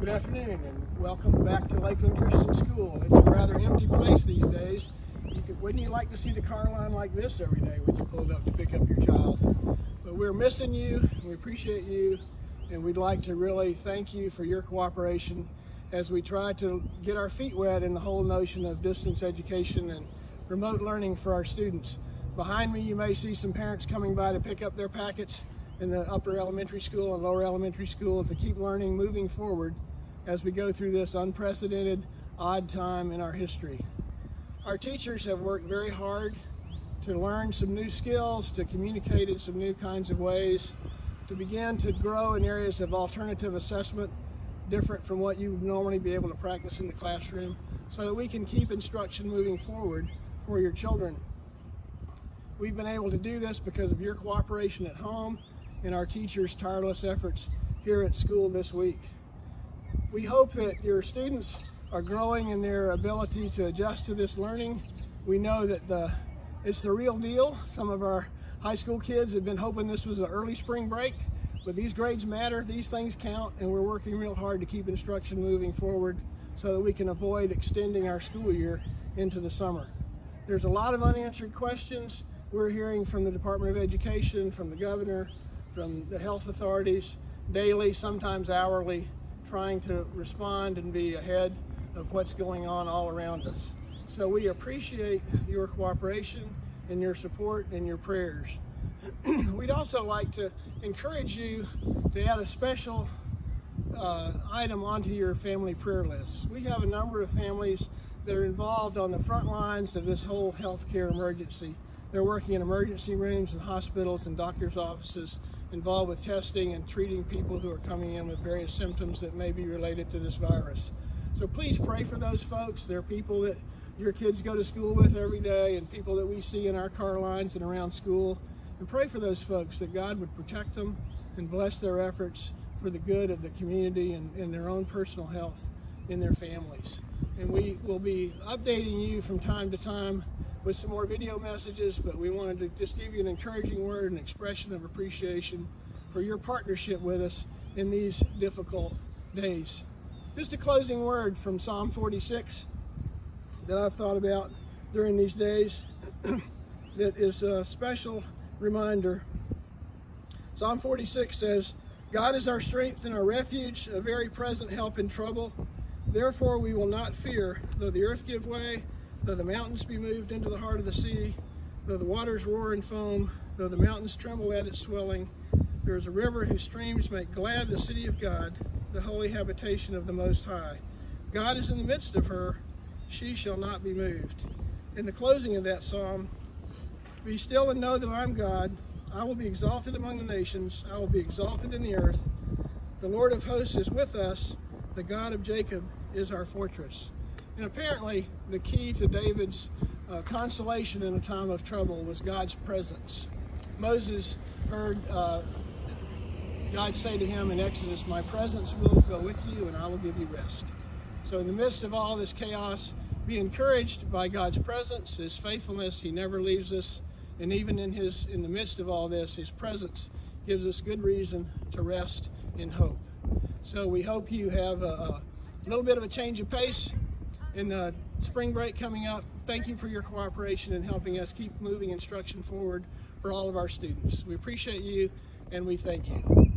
Good afternoon and welcome back to Lakeland Christian School. It's a rather empty place these days. Wouldn't you like to see the car line like this every day when you pulled up to pick up your child? But we're missing you, we appreciate you, and we'd like to really thank you for your cooperation as we try to get our feet wet in the whole notion of distance education and remote learning for our students. Behind me you may see some parents coming by to pick up their packets in the upper elementary school and lower elementary school to keep learning moving forward as we go through this unprecedented odd time in our history. Our teachers have worked very hard to learn some new skills, to communicate in some new kinds of ways, to begin to grow in areas of alternative assessment different from what you would normally be able to practice in the classroom, so that we can keep instruction moving forward for your children. We've been able to do this because of your cooperation at home and our teachers' tireless efforts here at school this week. We hope that your students are growing in their ability to adjust to this learning. We know that it's the real deal. Some of our high school kids have been hoping this was an early spring break, but these grades matter, these things count, and we're working real hard to keep instruction moving forward so that we can avoid extending our school year into the summer. There's a lot of unanswered questions. We're hearing from the Department of Education, from the governor, from the health authorities, daily, sometimes hourly, trying to respond and be ahead of what's going on all around us. So we appreciate your cooperation and your support and your prayers. We'd also like to encourage you to add a special item onto your family prayer list. We have a number of families that are involved on the front lines of this whole healthcare emergency. They're working in emergency rooms and hospitals and doctors' offices, involved with testing and treating people who are coming in with various symptoms that may be related to this virus. So please pray for those folks. They're people that your kids go to school with every day and people that we see in our car lines and around school. And pray for those folks that God would protect them and bless their efforts for the good of the community and their own personal health in their families. And we will be updating you from time to time with some more video messages, but we wanted to just give you an encouraging word, an expression of appreciation for your partnership with us in these difficult days. Just a closing word from Psalm 46 that I've thought about during these days that is a special reminder. Psalm 46 says, "God is our strength and our refuge, a very present help in trouble. Therefore we will not fear, though the earth give way, though the mountains be moved into the heart of the sea, though the waters roar and foam, though the mountains tremble at its swelling. There is a river whose streams make glad the city of God, the holy habitation of the Most High. God is in the midst of her, she shall not be moved." In the closing of that psalm, "Be still and know that I am God. I will be exalted among the nations. I will be exalted in the earth. The Lord of hosts is with us. The God of Jacob is our fortress." And apparently, the key to David's consolation in a time of trouble was God's presence. Moses heard God say to him in Exodus, "My presence will go with you and I will give you rest." So in the midst of all this chaos, be encouraged by God's presence, His faithfulness. He never leaves us. And even in the midst of all this, His presence gives us good reason to rest in hope. So we hope you have a little bit of a change of pace in the spring break coming up. Thank you for your cooperation in helping us keep moving instruction forward for all of our students. We appreciate you and we thank you.